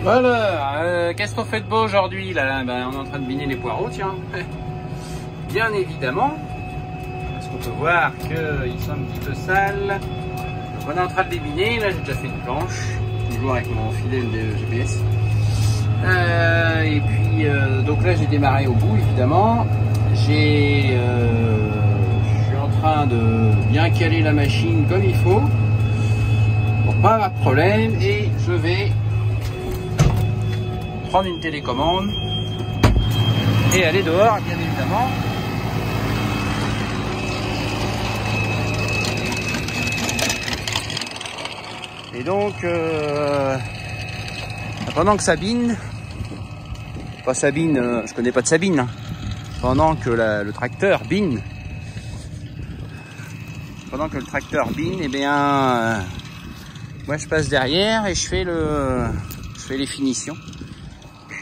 Voilà, qu'est-ce qu'on fait de beau aujourd'hui là? Ben, on est en train de biner les poireaux, tiens. Bien évidemment, parce qu'on peut voir qu'ils sont un petit peu sales. Donc on est en train de les biner, là j'ai déjà fait une planche, toujours avec mon filet de GPS. Et puis, donc là j'ai démarré au bout évidemment. Je suis en train de bien caler la machine comme il faut, pour pas avoir de problème, et je vais prendre une télécommande et aller dehors, bien évidemment. Et donc, pendant que Sabine, pas Sabine, je connais pas de Sabine, hein, pendant que le tracteur bine, eh bien, moi je passe derrière et je fais les finitions.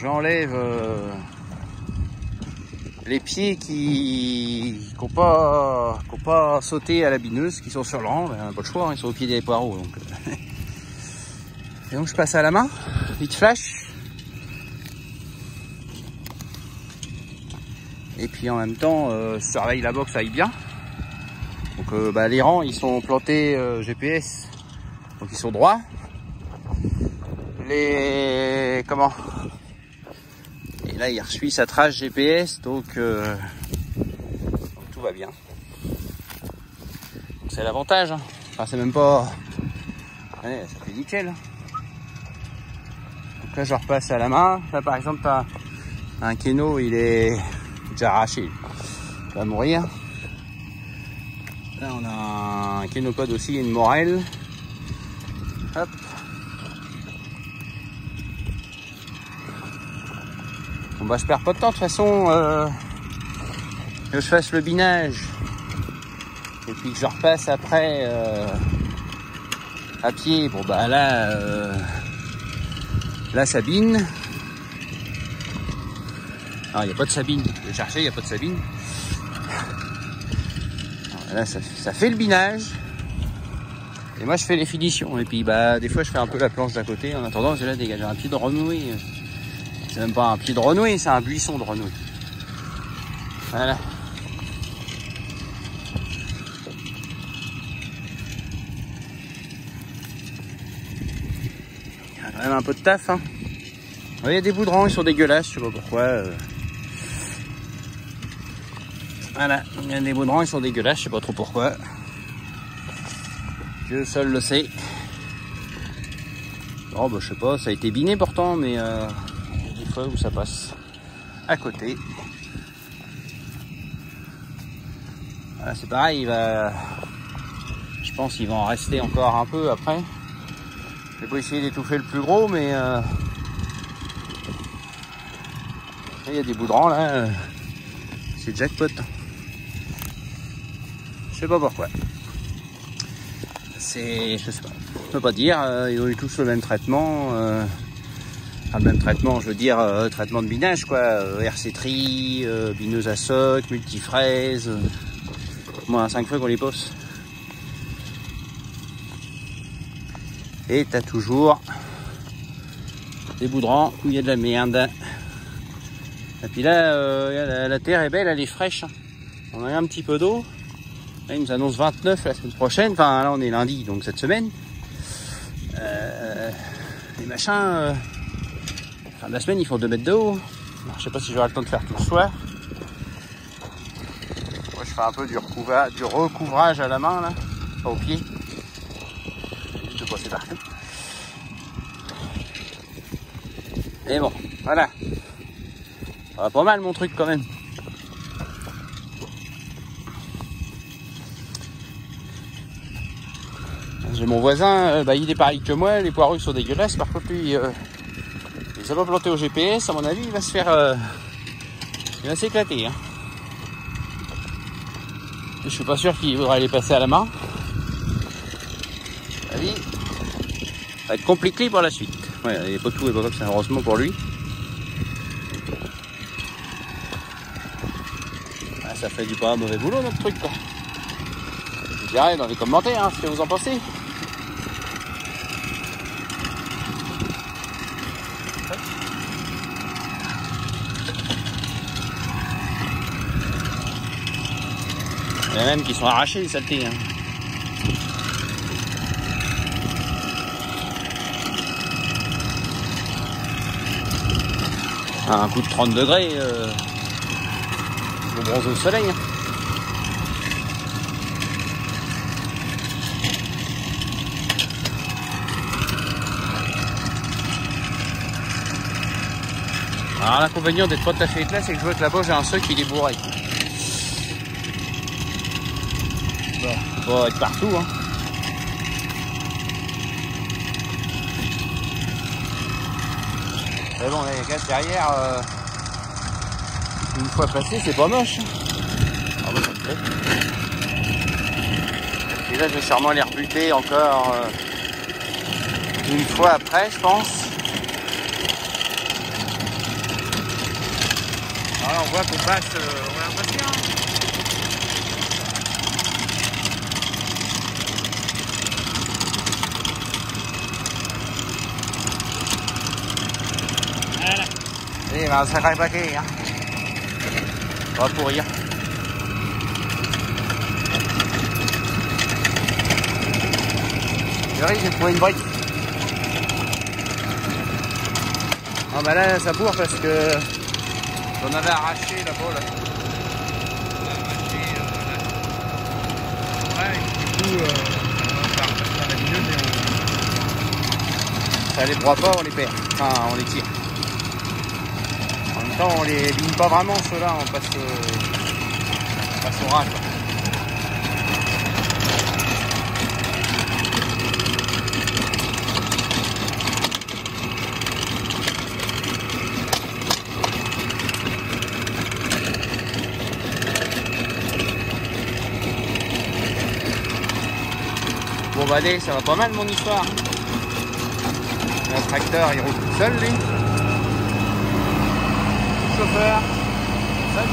J'enlève les pieds qui n'ont pas sauté à la bineuse, qui sont sur le rang, ben, pas de choix, hein, ils sont au pied des poireaux. Donc. Et donc je passe à la main, vite flash. Et puis en même temps, je surveille la box, ça aille bien. Donc bah, les rangs, ils sont plantés GPS, donc ils sont droits. Et là, il reçoit sa trace GPS, donc tout va bien. C'est l'avantage. Hein. Enfin, c'est même pas... Ouais, ça fait nickel. Donc là, je repasse à la main. Là, par exemple, t'as un kéno, il est déjà arraché. Il va mourir. Là, on a un kénopode aussi, une morelle. Hop. Bon bah je perds pas de temps, de toute façon que je fasse le binage et puis que je repasse après à pied. Bon bah là ça bine. Non, il n'y a pas de Sabine, je vais chercher, il n'y a pas de Sabine. Alors là ça fait le binage et moi je fais les finitions, et puis bah des fois je fais un peu la planche d'à côté en attendant. J'ai là dégager un pied de renouée. C'est même pas un pied de renouée, c'est un buisson de renouée. Voilà. Il y a quand même un peu de taf. Hein. Il y a des bouts de rang, ils sont dégueulasses, je sais pas pourquoi. Voilà, il y a des bouts de rang, ils sont dégueulasses, je sais pas trop pourquoi. Dieu seul le sait. Oh bah je sais pas, ça a été biné pourtant, mais des fois où ça passe à côté. Voilà, c'est pareil, je pense qu'il va en rester encore un peu après. Je vais pas essayer d'étouffer le plus gros, mais il y a des bouts de rang là, c'est jackpot. Je sais pas pourquoi. Je sais pas, je peux pas dire, ils ont eu tous le même traitement, le même traitement, je veux dire, traitement de binage quoi, RC-Tri, bineuse à soc, multifraise, moins 5 fois qu'on les pose. Et t'as toujours des bouts de rang où il y a de la merde. Et puis là, la terre est belle, elle est fraîche, on a un petit peu d'eau. Là, ils nous annoncent 29 la semaine prochaine. Enfin, là, on est lundi, donc cette semaine. Les machins... fin de la semaine, ils font 2 mètres d'eau. Je sais pas si j'aurai le temps de faire tout le soir. Moi, je fais un peu du recouvrage à la main, là. Pas au pied. Juste de passer partout. Et bon, voilà. Ça va pas mal, mon truc, quand même. J'ai mon voisin, il est pareil que moi, les poireaux sont dégueulasses. Par contre, lui, il les a pas plantés au GPS. À mon avis, il va se faire, il va s'éclater. Hein. Je suis pas sûr qu'il voudra les passer à la main. À mon avis, ça va être compliqué pour la suite. Ouais, il n'y a pas tout et pas comme ça, heureusement pour lui. Ah, ça fait du pas un mauvais boulot notre truc quoi. Vous direz dans les commentaires hein, ce que vous en pensez. Il y en a même qui sont arrachés les saletés. Hein. À un coup de 30 degrés, au bronze au soleil. Hein. Alors l'inconvénient d'être pas tout à fait éclat, c'est que je vois que là-bas j'ai un seul qui est bourré. Bon, faut pas être partout. Hein. Mais bon, les gars derrière, une fois passé, c'est pas moche. Ah bah, ça me plaît. Et là, je vais sûrement les rebuter encore une fois après, je pense. Alors, on voit qu'on passe, on va passer. Hein. Voilà. Et ben, ça va paquet, hein. On va pourrir. J'ai trouvé une brique. Ah bah là, ça bourre parce que j'en avais arraché là-bas. Là. On a arraché là. Ouais, et du coup, on va repasser dans la mineuse et ça les broie pas, on les perd. Enfin, on les tire. En même temps, on les bine pas vraiment ceux-là, on passe au ras. Quoi. Bon bah allez, ça va pas mal mon histoire. Le tracteur il roule tout seul lui. Le chauffeur. Seul.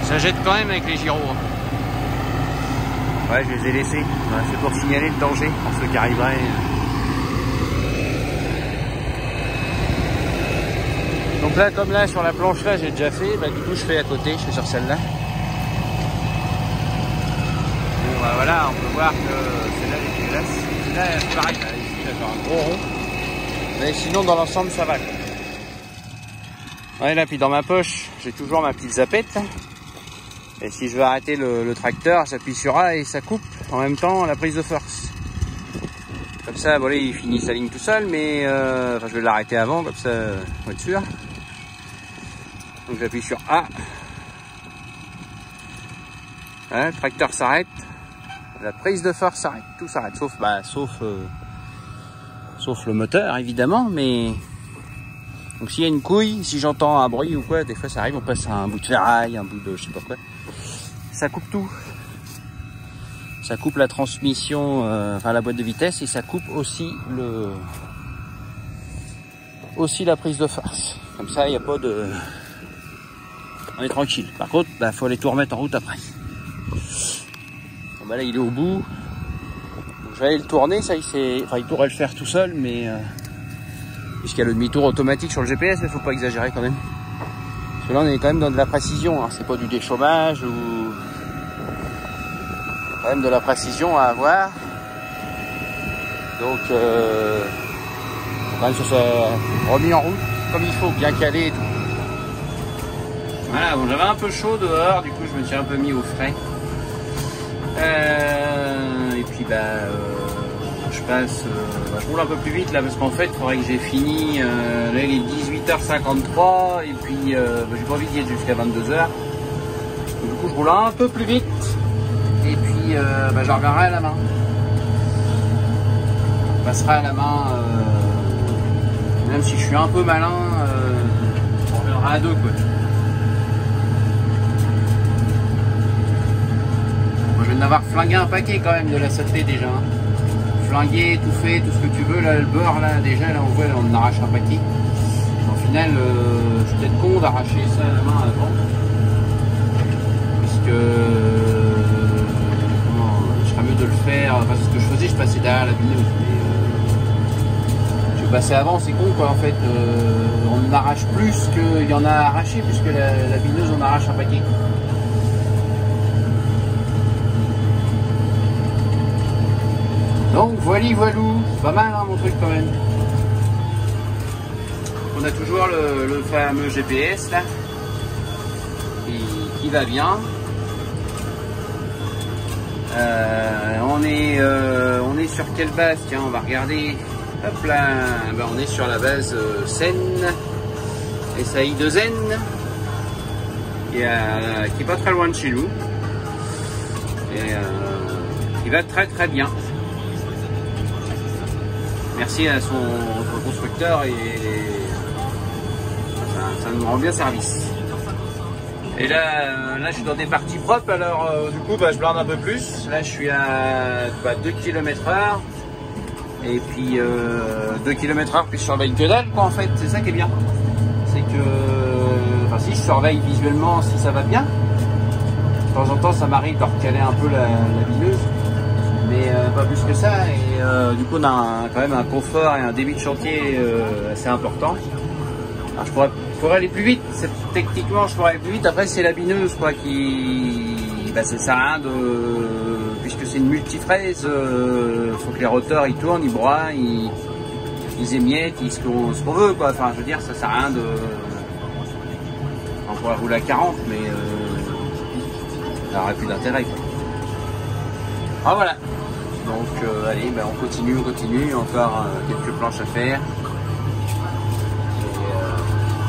Ça jette quand même avec les gyros. Ouais, je les ai laissés. Ouais, c'est pour signaler le danger pour ceux qui arriveraient. Donc là, comme là, sur la planche là, j'ai déjà fait. Bah, du coup, je fais à côté. Je fais sur celle-là. Bon, bah voilà, on peut voir que celle-là est dégueulasse. Là, c'est pareil. Là, ici, là, j'ai un gros rond. Mais sinon, dans l'ensemble, ça va. Ouais, là, puis dans ma poche, j'ai toujours ma petite zapette. Et si je veux arrêter le tracteur, j'appuie sur A et ça coupe en même temps la prise de force. Comme ça, bon, là, il finit sa ligne tout seul, mais enfin, je vais l'arrêter avant, comme ça, pour être sûr. Donc j'appuie sur A. Voilà, le tracteur s'arrête. La prise de force s'arrête, tout s'arrête, sauf le moteur évidemment, mais donc s'il y a une couille, si j'entends un bruit ou quoi, des fois ça arrive, on passe à un bout de ferraille, un bout de je sais pas quoi. Ça coupe tout. Ça coupe la transmission, enfin la boîte de vitesse, et ça coupe aussi la prise de force. Comme ça, il n'y a pas de... On est tranquille. Par contre, bah, faut aller tout remettre en route après. Bon, bah, là, il est au bout. Donc, je vais aller le tourner. Ça, il pourrait le faire tout seul, mais puisqu'il y a le demi-tour automatique sur le GPS, il ne faut pas exagérer quand même. Parce que là, on est quand même dans de la précision. Hein. C'est pas du déchômage ou... quand même de la précision à avoir. Donc, quand même, ça soit remis en route comme il faut, bien calé et tout. Voilà, bon, j'avais un peu chaud dehors, du coup, je me suis un peu mis au frais. Et puis, je passe, je roule un peu plus vite là, parce qu'en fait, il faudrait que j'ai fini. Là, il est 18h53, et puis, j'ai pas envie d'y être jusqu'à 22h. Du coup, je roule un peu plus vite. Et puis, je reviendrai à la main. Je passerai à la main, même si je suis un peu malin, on reviendra à deux, quoi. Moi, je vais en avoir flingué un paquet quand même de la saleté déjà. Hein. Flingué, tout fait, tout ce que tu veux. Là, le beurre, là, déjà, là, on voit, là, on en arrache un paquet. final, je suis peut-être con d'arracher ça à la main avant. Puisque je serais mieux de le faire. Enfin, c'est ce que je faisais, je passais derrière la bineuse. Je passais avant, c'est con quoi en fait. On en arrache plus qu'il y en a à arracher, puisque la bineuse on arrache un paquet. Donc voilou, pas mal hein, mon truc quand même. On a toujours le fameux GPS là qui va bien. On est sur quelle base? Tiens, on va regarder. Hop là, ben, on est sur la base Seine, SAI de Zen, qui est pas très loin de chez nous et qui va très bien. Merci à son constructeur et ça nous rend bien service. Et là je suis dans des parties propres, alors du coup bah, je blinde un peu plus. Là je suis à 2 km/h et puis 2 km/h puis je surveille que dalle quoi en fait, c'est ça qui est bien. C'est que, enfin si je surveille visuellement si ça va bien, de temps en temps ça m'arrive de recaler un peu la bineuse, mais pas plus que ça. Et du coup on a quand même un confort et un débit de chantier assez important. Alors je pourrais aller plus vite, techniquement je pourrais aller plus vite, après c'est la bineuse quoi qui... Bah, ça sert à rien de... Puisque c'est une multifraise, faut que les roteurs ils tournent, ils broient, ils émiettent, ce qu'on veut quoi, enfin je veux dire ça sert à rien de... On pourrait rouler à 40 mais ça n'aurait plus d'intérêt quoi. Ah voilà, donc allez, bah, on continue, encore quelques planches à faire.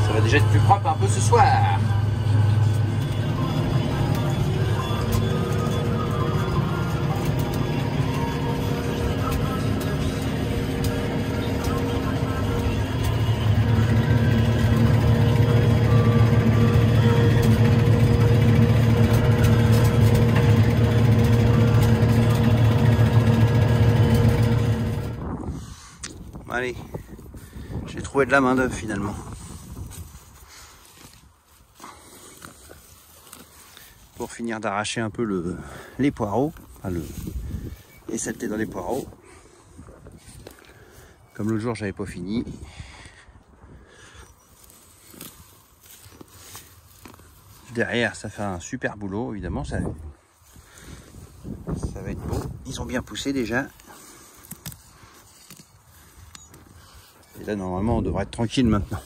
Ça va déjà être plus propre un peu ce soir. Allez, j'ai trouvé de la main d'œuvre finalement. Pour finir d'arracher un peu les poireaux, enfin les saletés dans les poireaux. Comme l'autre jour j'avais pas fini. Derrière ça fait un super boulot évidemment, ça va être beau. Ils ont bien poussé déjà. Et là normalement on devrait être tranquille maintenant.